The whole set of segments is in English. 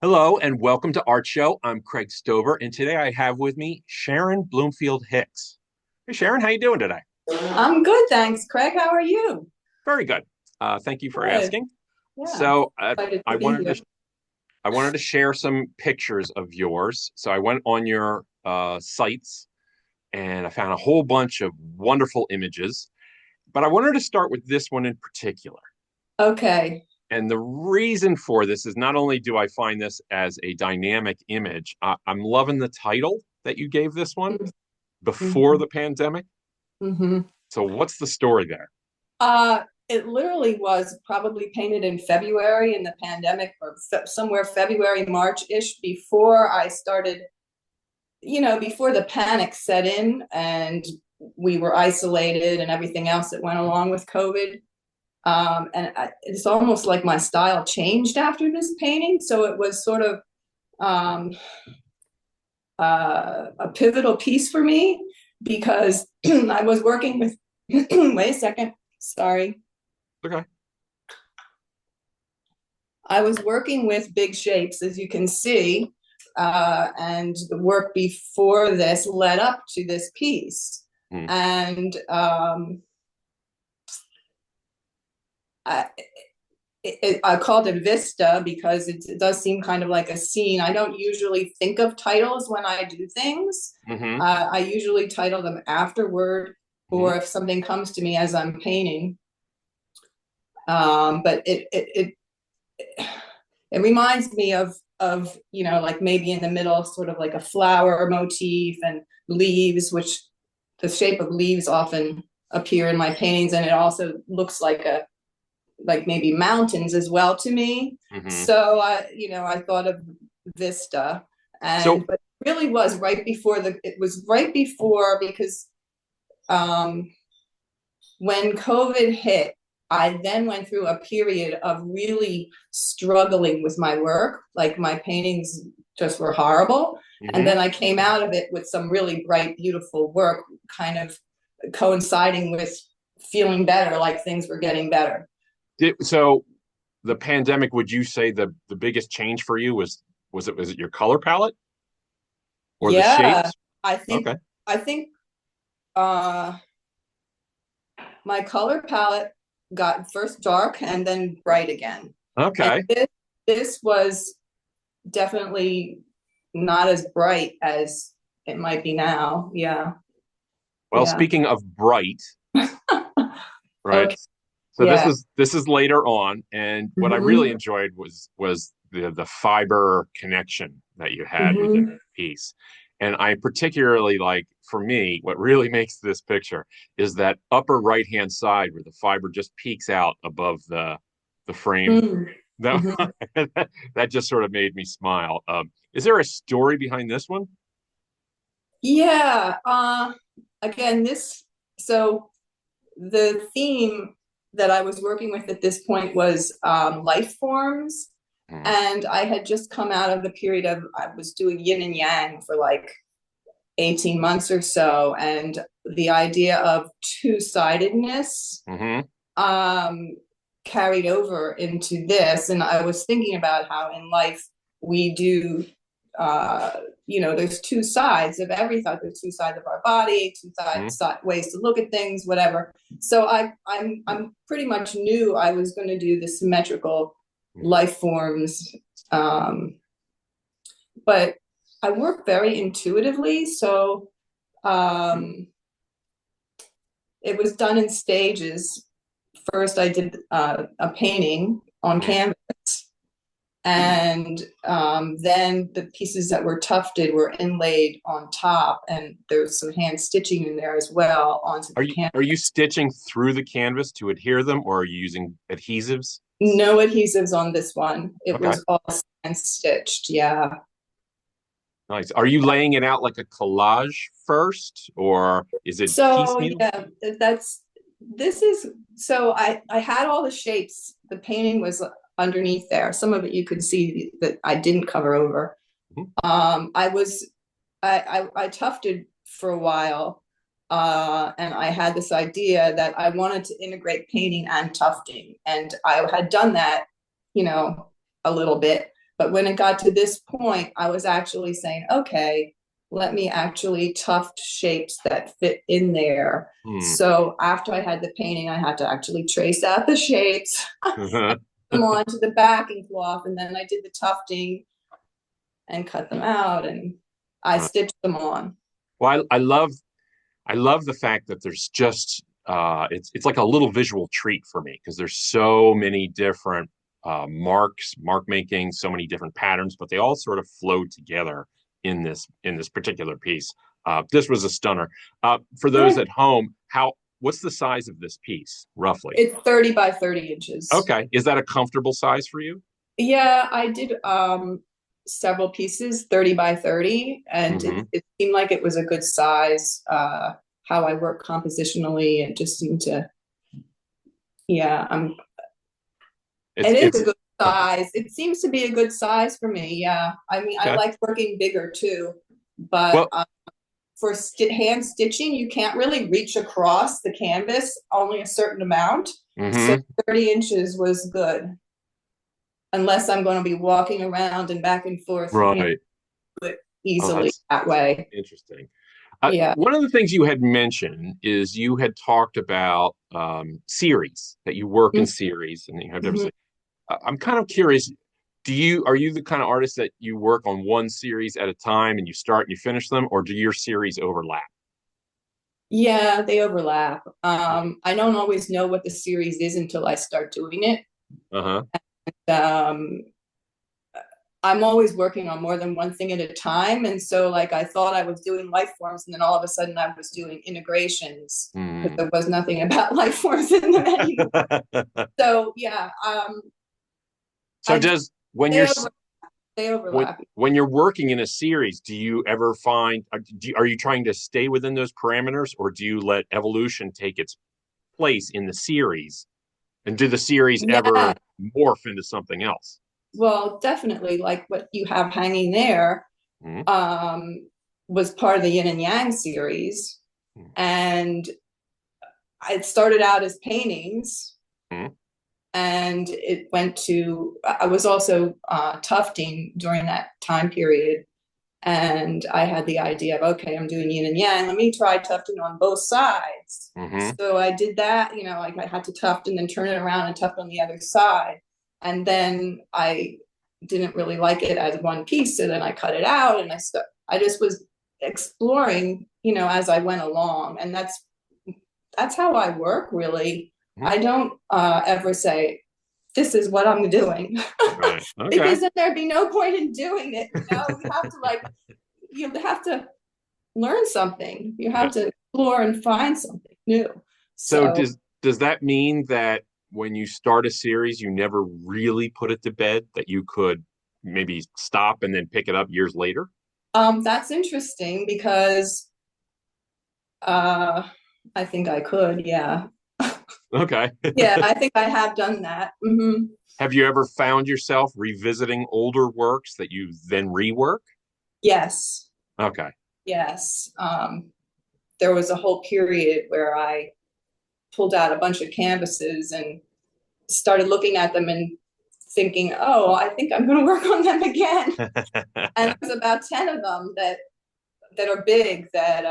Hello and welcome to Art Show. I'm Craig Stover, and today I have with me Sharon Bloomfield Hicks. Hey Sharon, how you doing today? I'm good, thanks. Craig, how are you? Very good. Thank you for Good. asking. Yeah, So excited I to be wanted here. to I wanted to share some pictures of yours. So I went on your sites and I found a whole bunch of wonderful images. But I wanted to start with this one in particular. Okay. And the reason for this is not only do I find this as a dynamic image, I'm loving the title that you gave this one, Before Mm-hmm. the Pandemic. Mm-hmm. So what's the story there? It literally was probably painted in February in the pandemic, or somewhere February, March-ish, before I started, before the panic set in and we were isolated and everything else that went along with COVID. It's almost like my style changed after this painting. So it was sort of um, a pivotal piece for me because I was working with, wait a second, sorry. Okay. I was working with big shapes, as you can see, and the work before this led up to this piece. Hmm. And I, I called it Vista because it does seem kind of like a scene. I don't usually think of titles when I do things. Hmm. I usually title them afterward, Hmm. or if something comes to me as I'm painting. But it reminds me of like maybe in the middle, sort of like a flower motif and leaves, which the shape of leaves often appear in my paintings, and it also looks like maybe mountains as well to me. Hmm. So I thought of Vista, So, and but it really was right before it was right before because um, when COVID hit, I then went through a period of really struggling with my work. Like my paintings just were horrible. And hmm then I came out of it with some really bright, beautiful work, kind of coinciding with feeling better, like things were getting better. so the pandemic, would you say the biggest change for you was it your color palette or the Yeah, shapes? I think Okay. I think uh my color palette got first dark and then bright again. And Okay. this was definitely not as bright as it might be now. Yeah. Well, Yeah. speaking of bright, right? Okay. So this Yeah. is this is later on, and what I really Mm-hmm. enjoyed was the fiber connection that you had within Mm-hmm. the piece. And I particularly like, for me, what really makes this picture is that upper right hand side where the fiber just peeks out above the frame. That Mm-hmm. that just sort of made me smile. Is there a story behind this one? Yeah. Again, so the theme that I was working with at this point was life forms. Mm, And I had just come out of the period of, I was doing yin and yang for like 18 months or so. And the idea of two-sidedness hmm um, carried over into this. And I was thinking about how in life we do, uh, there's two sides of everything. There's two sides of our body, two hmm ways to look at things, whatever. So I'm pretty much knew I was going to do the symmetrical life forms, um, but I work very intuitively. So um, it was done in stages. First, I did a painting on hmm canvas, and then the pieces that were tufted were inlaid on top, and there's some hand stitching in there as well onto Are the you canvas. are you stitching through the canvas to adhere them, or are you using adhesives? No adhesives on this one. It Okay. was all hand stitched. Yeah. Nice. Are you laying it out like a collage first, or is it So piecemeal? yeah, that's this is so I had all the shapes. The painting was underneath there. Some of it you could see that I didn't cover over. Mhm. I was I tufted for a while, and I had this idea that I wanted to integrate painting and tufting, and I had done that, you know, a little bit, But when it got to this point, I was actually saying, okay, let me actually tuft shapes that fit in there. Hmm. So after I had the painting, I had to actually trace out the shapes, Uh-huh. them onto the backing cloth, and then I did the tufting and cut them out, and I stitched them on. Well, I love the fact that there's just it's like a little visual treat for me because there's so many different mark making, so many different patterns, but they all sort of flow together in this particular piece. This was a stunner. For those at home, how what's the size of this piece roughly? It's 30 by 30 inches. Okay, is that a comfortable size for you? Yeah, I did several pieces, 30 by 30, and Mm-hmm. it seemed like it was a good size. How I work compositionally, it just seemed to, yeah, it is It's a good size. It seems to be a good size for me. Yeah. I mean, I okay. like working bigger too, but Well, for hand stitching, you can't really reach across the canvas, only a certain amount. So mm-hmm. 30 inches was good, unless I'm going to be walking around and back and forth, Right. Oh, easily that's that way. interesting. Yeah. One of the things you had mentioned is you had talked about series that you work in series and you have Mm-hmm. different. I'm kind of curious. Do you are you the kind of artist that you work on one series at a time and you start and you finish them, or do your series overlap? Yeah, they overlap. I don't always know what the series is until I start doing it. Uh-huh. Um, I'm always working on more than one thing at a time. And so, like, I thought I was doing life forms, and then all of a sudden I was doing integrations because Hmm. there was nothing about life forms in them anymore. So, yeah, So I does when they, you're over, they when overlap. when you're working in a series, do you ever find are you trying to stay within those parameters, or do you let evolution take its place in the series? And do the series Yeah, ever morph into something else? well, definitely, like what you have hanging there Mm-hmm. um, was part of the Yin and Yang series. And it started out as paintings, Mm-hmm. and it went to, I was also tufting during that time period. And I had the idea of, okay, I'm doing yin and yang. Let me try tufting on both sides. Mm-hmm. So I did that, like I had to tuft and then turn it around and tuft on the other side. And then I didn't really like it as one piece. So then I cut it out, and I just was exploring, as I went along. And that's how I work, really. Mm-hmm. I don't ever say, this is what I'm doing. Right. Okay. Because then there'd be no point in doing it. You have to you have to learn something. You Yeah. have to explore and find something new. So So does that mean that when you start a series, you never really put it to bed, that you could maybe stop and then pick it up years later? that's interesting because uh, I think I could. Yeah. Okay. Yeah, I think I have done that. Mm-hmm. Have you ever found yourself revisiting older works that you then rework? Yes. Okay. Yes. There was a whole period where I pulled out a bunch of canvases and started looking at them and thinking, oh, I think I'm going to work on them again. And there's about 10 of them that are big that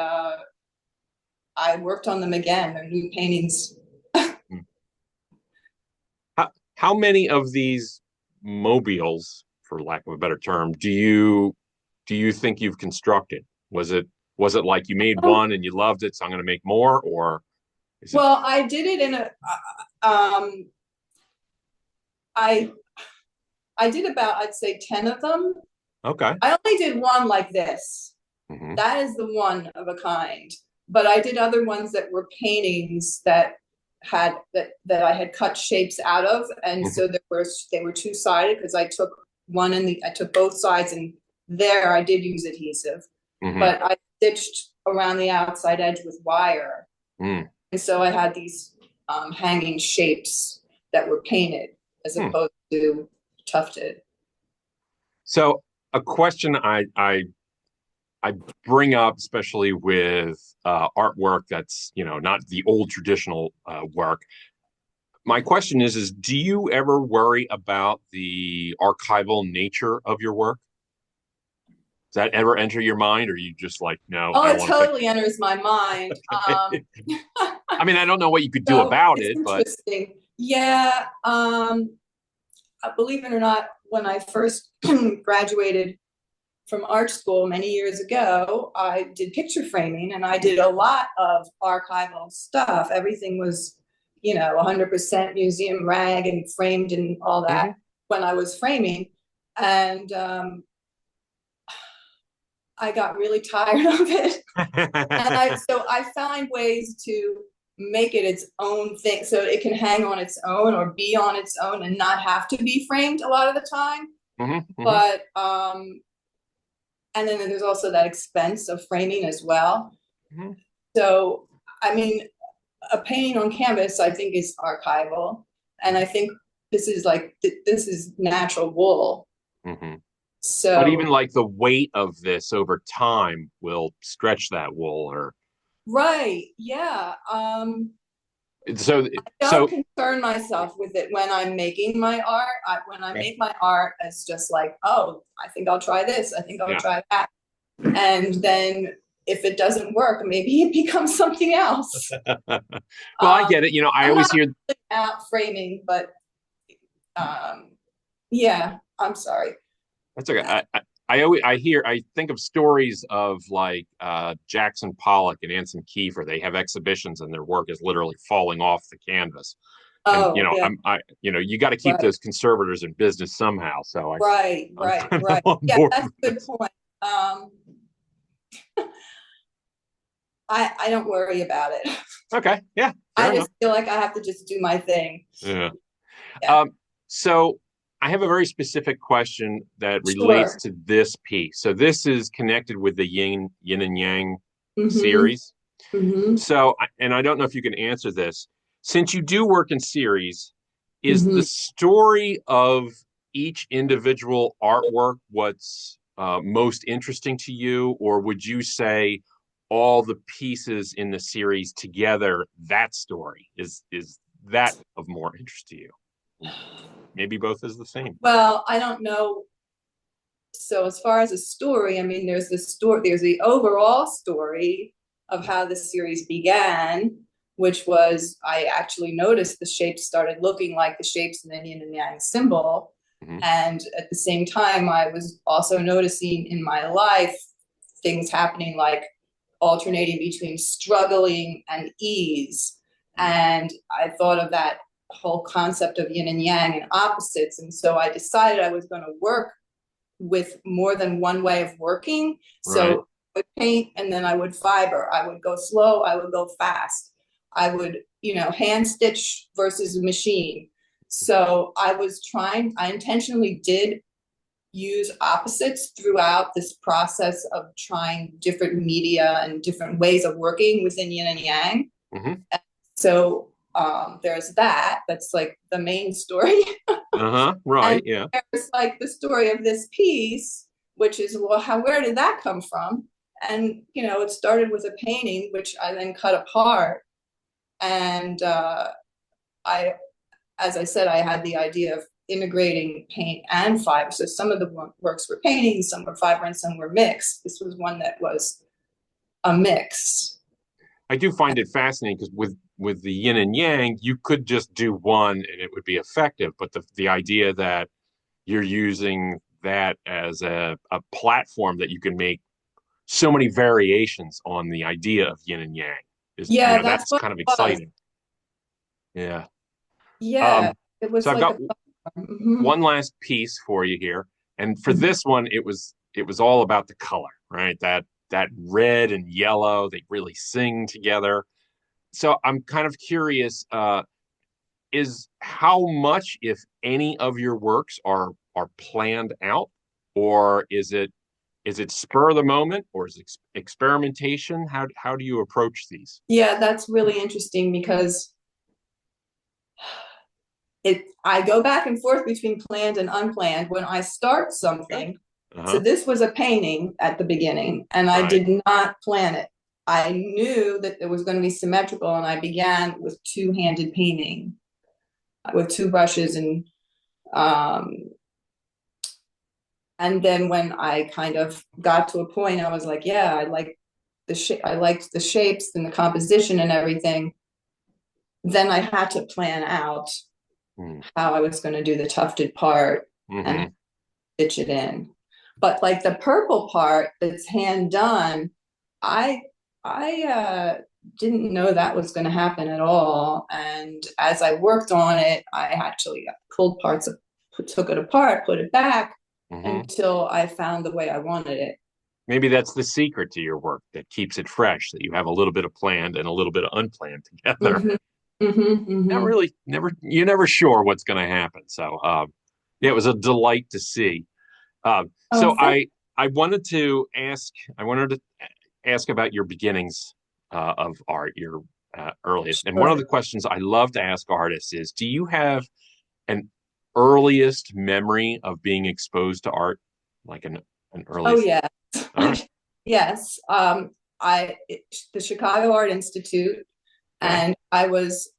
I worked on them again. They're new paintings. How many of these mobiles, for lack of a better term, do you think you've constructed? Was it like you made Oh, one and you loved it, so I'm going to make more, or is it well, I did it in a. I I did about, I'd say, 10 of them. okay? I only did one like this. Hmm. That is the one of a kind. But I did other ones that were paintings that I had cut shapes out of, and so they were two sided because I took both sides, and there I did use adhesive, Hmm. but I stitched around the outside edge with wire, Hmm. and so I had these hanging shapes that were painted as Hmm. opposed to tufted. So a question I bring up, especially with artwork that's not the old traditional work. My question is do you ever worry about the archival nature of your work? Does that ever enter your mind, or you just like, no, Oh, I don't it want to think totally enters my mind. about it? I mean, I don't know what you could do So about it's it, but interesting. Yeah, believe it or not, when I first graduated from art school many years ago, I did picture framing and I did a lot of archival stuff. Everything was, 100% museum rag and framed and all that Mhm. when I was framing. And I got really tired of it. And I find ways to make it its own thing so it can hang on its own or be on its own and not have to be framed a lot of the time. Mhm, mhm, But and then there's also that expense of framing as well. mhm, So I mean, a painting on canvas I think is archival, and I think this is natural wool. mhm. But even So like the weight of this over time will stretch that wool, or right, yeah. so Don't so concern myself with it when I'm making my art. When I okay. make my art, it's just like, oh, I think I'll try this. I think I'll Yeah. try that. And then if it doesn't work, maybe it becomes something else. Well, I Um, get it. I I'm always not hear out framing, but um, yeah, I'm sorry. that's okay. I always I think of stories of like Jackson Pollock and Anson Kiefer. They have exhibitions and their work is literally falling off the canvas. And Oh, yeah, you got to keep right, those conservators in business somehow. So right, I'm right, kind of right. on Yeah, board that's with a good this. point. Um, I don't worry about it. Okay, yeah, I fair enough. just feel like I have to just do my thing. Yeah. Yeah, So I have a very specific question that relates sure. to this piece. So this is connected with the yin and yang Mm-hmm. series. Mm-hmm. So, and I don't know if you can answer this. Since you do work in series, is Mm-hmm. the story of each individual artwork what's most interesting to you, or would you say all the pieces in the series together, that story is that of more interest to you? Maybe both is the same. Well, I don't know. So as far as a story, I mean, there's the story, there's the overall story of how the series began, which was I actually noticed the shapes started looking like the shapes in the yin and yang symbol. Hmm. And at the same time, I was also noticing in my life things happening like alternating between struggling and ease. And I thought of that whole concept of yin and yang and opposites. And so I decided I was going to work with more than one way of working. Right. So I would paint and then I would fiber. I would go slow, I would go fast. I would, hand stitch versus machine. So I intentionally did use opposites throughout this process of trying different media and different ways of working within yin and yang. Hmm. So there's that. That's like the main story. Uh-huh. Right. And Yeah. there's like the story of this piece, which is, well, where did that come from? And, it started with a painting, which I then cut apart. And I, as I said, I had the idea of integrating paint and fiber. So some of the works were paintings, some were fiber, and some were mixed. This was one that was a mix. I do find it fascinating because with the yin and yang, you could just do one and it would be effective. But the idea that you're using that as a platform that you can make so many variations on the idea of yin and yang is, Yeah, that's that's what kind of it was. exciting. Yeah. Yeah, Um, it so was I've like got a platform. Mm-hmm. one last piece for you here. And for Mm-hmm. this one, it was all about the color, right? That red and yellow, they really sing together. So I'm kind of curious, is how much, if any, of your works are planned out, or is it spur of the moment, or is it experimentation? How do you approach these? Yeah, that's really interesting because I go back and forth between planned and unplanned when I start Okay. something. So Uh-huh. this was a painting at the beginning and I Right. did not plan it. I knew that it was going to be symmetrical and I began with two-handed painting. with two brushes um, and then when I kind of got to a point, I was like, yeah, I liked the shapes and the composition and everything. Then I had to plan out Mm. how I was going to do the tufted part and Hmm. stitch it in. But like the purple part that's hand done, I I didn't know that was going to happen at all. And as I worked on it, I actually pulled parts of, took it apart, put it back Hmm. until I found the way I wanted it. Maybe that's the secret to your work that keeps it fresh, that you have a little bit of planned and a little bit of unplanned together. Mm-hmm, mm-hmm, Not mm-hmm. really, you're never sure what's going to happen. So, yeah, it was a delight to see. Oh, So thank I wanted to ask about your beginnings of art, your earliest. And one you. of the questions I love to ask artists is, do you have an earliest memory of being exposed to art, like an Oh earliest? yeah. All right. Yes. The Chicago Art Institute, Okay. and I was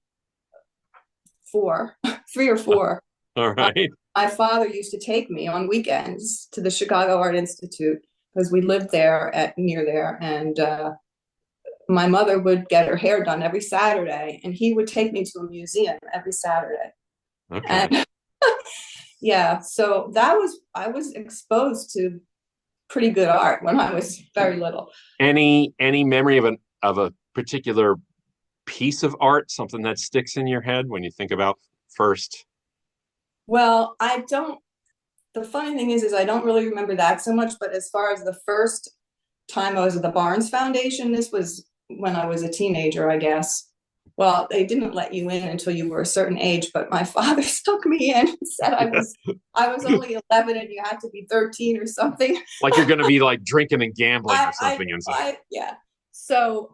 four, 3 or 4. All Uh, right. my father used to take me on weekends to the Chicago Art Institute because we lived there at near there, and my mother would get her hair done every Saturday, and he would take me to a museum every Saturday. Okay. And yeah, so that was I was exposed to pretty good art when I was very little. Any memory of a particular piece of art, something that sticks in your head when you think about first? Well, I don't. The funny thing is I don't really remember that so much. But as far as the first time I was at the Barnes Foundation, this was when I was a teenager, I guess. Well, they didn't let you in until you were a certain age, but my father stuck me in and said I was only 11 and you had to be 13 or something. Like you're going to be like drinking and gambling or something inside. Yeah. So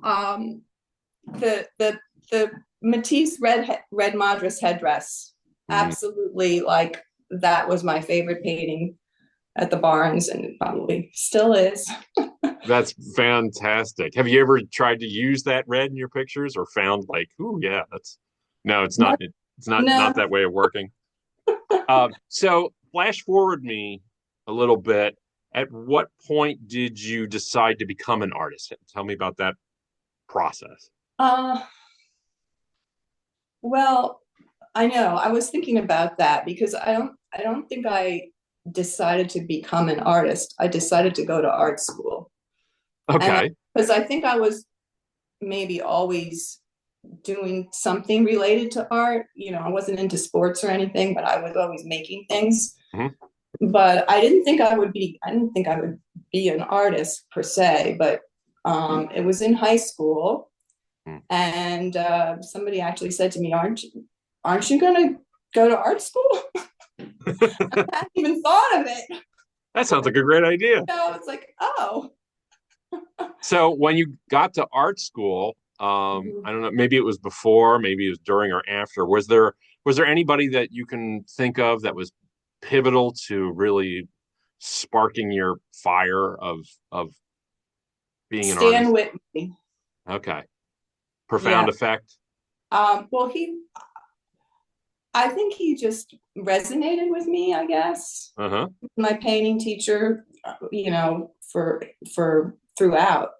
the Matisse red Madras headdress, Mm, absolutely, like that was my favorite painting at the Barnes, and it probably still is. that's fantastic. Have you ever tried to use that red in your pictures or found like, oh yeah, that's no, it's not. No, It's not no. that way of working. So flash forward me a little bit. At what point did you decide to become an artist? Tell me about that process. Uh, well, I know. I was thinking about that because I don't think I decided to become an artist. I decided to go to art school. And Okay. because I think I was maybe always doing something related to art. You know, I wasn't into sports or anything, but I was always making things. Mhm. But I didn't think I would be an artist per se, but it was in high school. Mhm. And somebody actually said to me, aren't you going to go to art school? I hadn't even thought of it. That sounds like a great idea. So it's like, oh. So when you got to art school, I don't know, maybe it was before, maybe it was during or after. Was there anybody that you can think of that was pivotal to really sparking your fire of being an Stan artist? Whitney. Okay. Yeah. Profound effect. Well, I think he just resonated with me, I guess. Uh-huh. My painting teacher, you know, for throughout.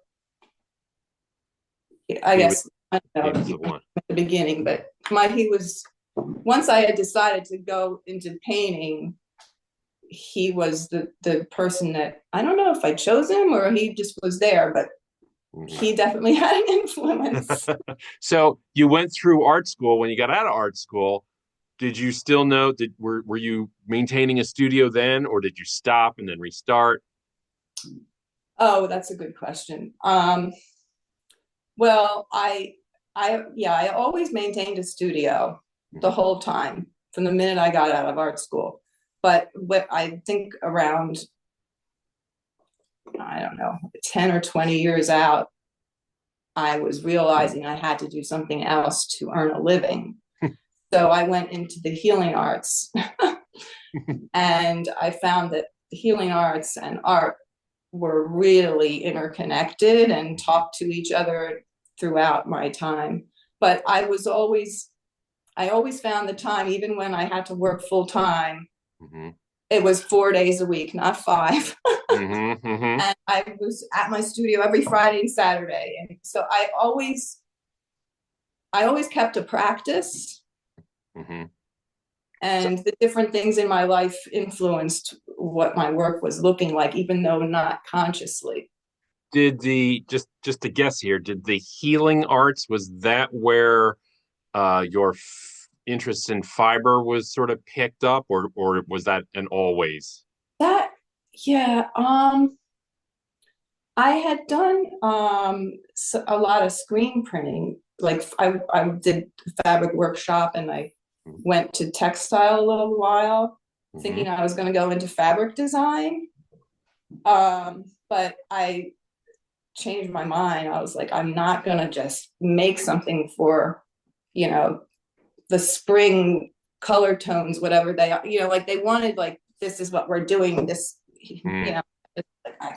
I He was guess I don't know the one. at the beginning, but he was once I had decided to go into painting, he was the person that I don't know if I chose him or he just was there, but Mhm. he definitely had an influence. So you went through art school. When you got out of art school, did you still know did were you maintaining a studio then, or did you stop and then restart? Oh, that's a good question. Well, I always maintained a studio the Mhm. whole time from the minute I got out of art school. But what I think around, I don't know, 10 or 20 years out, I was realizing I had to do something else to earn a living. So I went into the healing arts and I found that the healing arts and art were really interconnected and talked to each other throughout my time. But I always found the time, even when I had to work full time, Hmm. it was 4 days a week, not five. Hmm. Hmm. And I was at my studio every Friday and Saturday. And so I always kept a practice, Hmm. So and the different things in my life influenced what my work was looking like, even though not consciously. did the just to guess here, did the healing arts, was that where your interest in fiber was sort of picked up, or was that an always? That, yeah, I had done a lot of screen printing. Like I did fabric workshop, and I went to textile a little while, Hmm. thinking I was going to go into fabric design. But I changed my mind. I was like, I'm not going to just make something for, you know, the spring color tones, whatever they are, like they wanted, like, this is what we're doing. This, Mm. like, I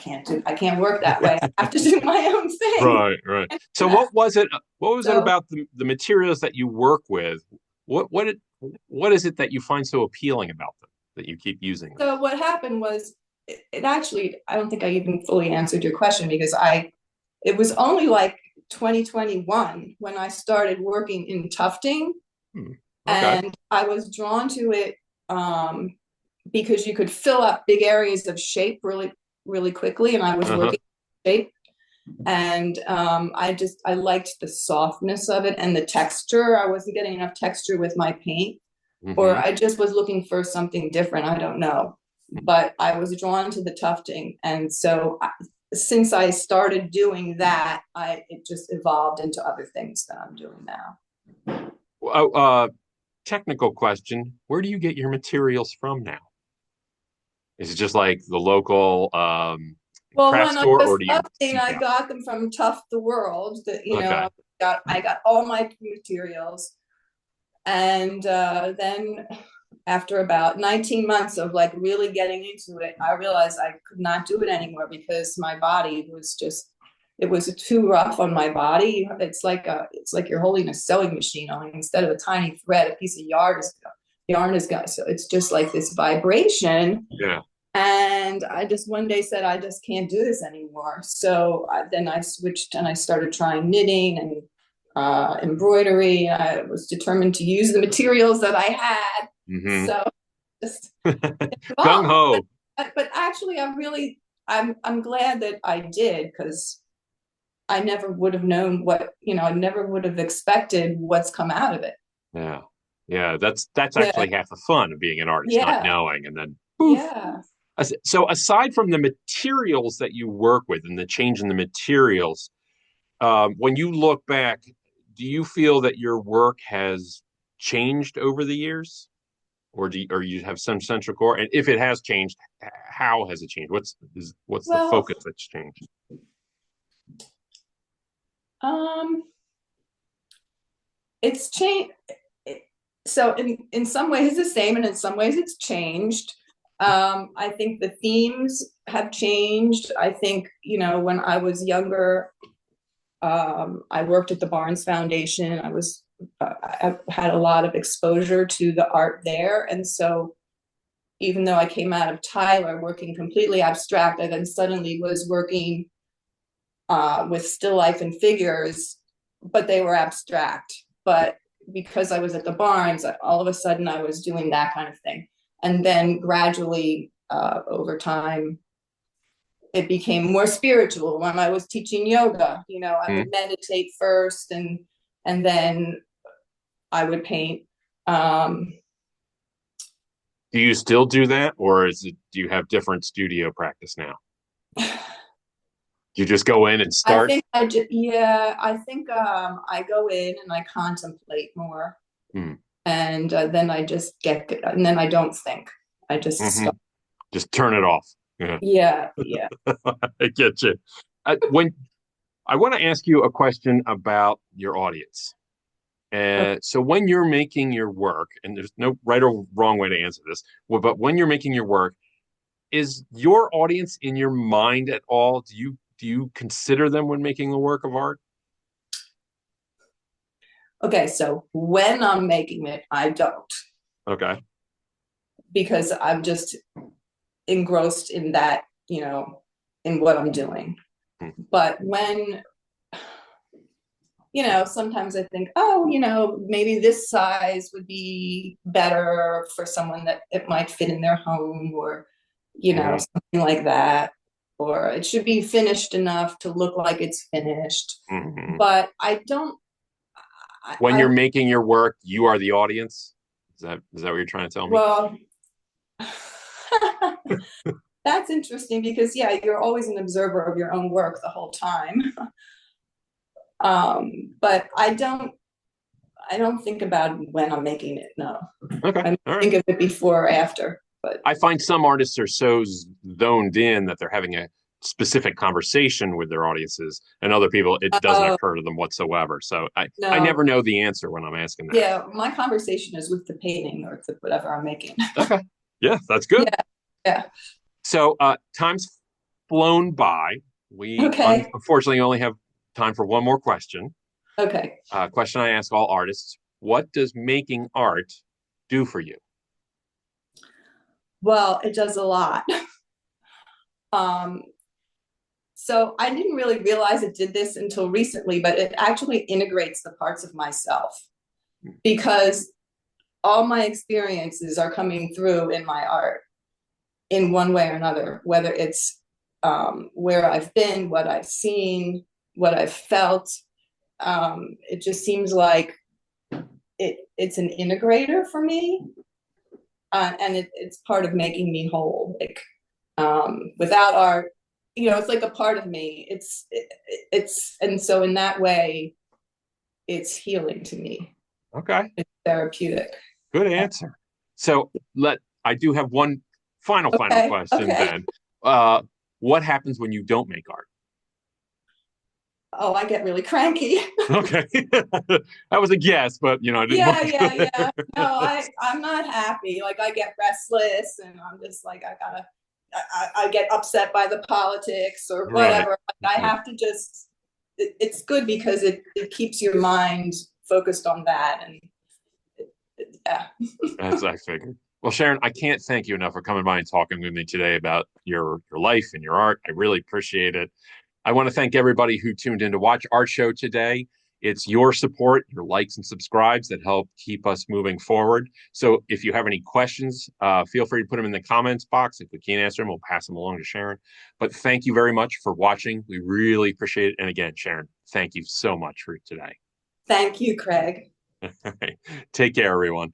can't work that way. I have to do my own thing. Right, right. So what was it? What was it So, about the materials that you work with? What is it that you find so appealing about them that you keep using them? so what happened was, it actually, I don't think I even fully answered your question, because it was only like 2021 when I started working in tufting, Hmm. Okay. and I was drawn to it, because you could fill up big areas of shape really, really quickly, and I was Uh-huh. working shape, and I liked the softness of it and the texture. I wasn't getting enough texture with my paint, or Hmm. I just was looking for something different. I don't know, but I was drawn to the tufting, and so since I started doing that, it just evolved into other things that I'm doing now. Oh, technical question. Where do you get your materials from now? Is it just like the local Well, craft when I store, or was do you updating, seek I out? got them from Tough the World. That, Okay. I got all my materials, and then after about 19 months of like really getting into it, I realized I could not do it anymore, because my body was just, it was too rough on my body. It's like you're holding a sewing machine, only instead of a tiny thread, a piece of yarn is going. So it's just like this vibration. Yeah. And I just one day said, I just can't do this anymore. So then I switched, and I started trying knitting and embroidery. I was determined to use the materials that I had. Hmm. So just Gung evolved. ho. But actually, I'm glad that I did, because I never would have known I never would have expected what's come out of it. Yeah. Yeah. That's Yeah, actually half the fun of being an artist, not yeah, knowing, and then poof. yeah. So aside from the materials that you work with and the change in the materials, when you look back, do you feel that your work has changed over the years, or you have some central core? And if it has changed, how has it changed? What's the Well, focus that's changed? um, it's changed. So in some ways it's the same, and in some ways it's changed. I think the themes have changed. I think, when I was younger, I worked at the Barnes Foundation. I had a lot of exposure to the art there, and so even though I came out of Tyler working completely abstract, I then suddenly was working with still life and figures, but they were abstract. But because I was at the Barnes, all of a sudden I was doing that kind of thing. And then gradually, over time, it became more spiritual. When I was teaching yoga, I Hmm. would meditate first, and then I would paint. Um, Do you still do that, or do you have different studio practice now? Do you just go in and I start? think I just, yeah, I think I go in and I contemplate more, Hmm. and then and then I don't think. I just Hmm. start. Just turn it off. Yeah, Yeah, yeah. I get you. When I want to ask you a question about your audience. Okay. So when you're making your work, and there's no right or wrong way to answer this, well, but when you're making your work, is your audience in your mind at all? Do you consider them when making a work of art? Okay, so when I'm making it, I don't, Okay. because I'm just engrossed in that, in what I'm doing. Hmm. But when, sometimes I think, oh, maybe this size would be better for someone that it might fit in their home, or, Hmm. something like that. Or it should be finished enough to look like it's finished. Hmm. But I don't, When you're I making your work, you are the audience. Is that what you're trying to tell me? well, that's interesting because, yeah, you're always an observer of your own work the whole time. But I don't think about when I'm making it. No, Okay. I All right. think of it before or after. But I find some artists are so zoned in that they're having a specific conversation with their audiences, and other people it doesn't oh occur to them whatsoever. So I never no, know the answer when I'm asking that. yeah, my conversation is with the painting or the, whatever I'm making. Okay. Yeah, that's good. Yeah, yeah. So time's flown by. We Okay, unfortunately only have time for one more question. okay. Question I ask all artists: what does making art do for you? Well, it does a lot. Um, so I didn't really realize it did this until recently, but it actually integrates the parts of myself, because all my experiences are coming through in my art in one way or another, whether it's where I've been, what I've seen, what I've felt. It just seems like it's an integrator for me, and it's part of making me whole. Like, without art, it's like a part of me. It's and so in that way, it's healing to me. Okay. It's therapeutic. Good answer. So let I do have one final Okay, question okay. then. Uh, what happens when you don't make art? Oh, I get really cranky. Okay, that was a guess, but I didn't want Yeah, yeah, to. yeah. No, I'm not happy. Like, I get restless, and I'm just like, I get upset by the politics or Right. whatever. Like, I have to just it's good because it keeps your mind focused on that. And yeah. As I figured. Well, Sharon, I can't thank you enough for coming by and talking with me today about your life and your art. I really appreciate it. I want to thank everybody who tuned in to watch our show today. It's your support, your likes and subscribes that help keep us moving forward. So if you have any questions, feel free to put them in the comments box. If we can't answer them, we'll pass them along to Sharon. But thank you very much for watching. We really appreciate it. And again, Sharon, thank you so much for today. Thank you, Craig. Take care, everyone.